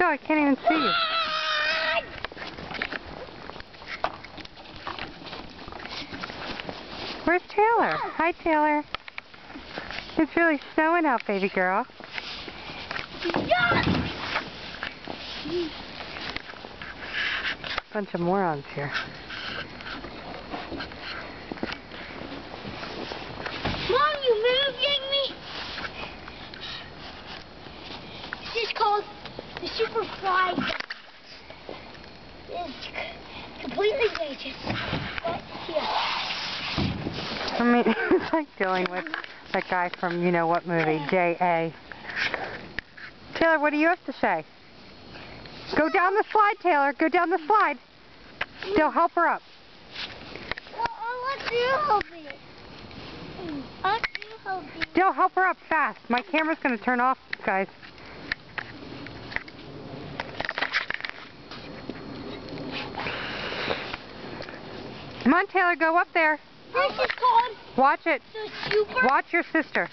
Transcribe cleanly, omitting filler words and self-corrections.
go? I can't even see you. Where's Taylor? Hi, Taylor. It's really snowing out, baby girl. Bunch of morons here. Mom, you moving me? This is called the Super Fly. It's completely dangerous. But here. I mean, it's like dealing with that guy from you know what movie, J.A. Taylor, what do you have to say? Go down the slide, Taylor. Go down the slide. They'll help her up. Well, I'll let you help me. I'll let you help me. They'll help her up fast. My camera's going to turn off, guys. Come on, Taylor. Go up there. This is called Watch it. the Super... Watch your sister.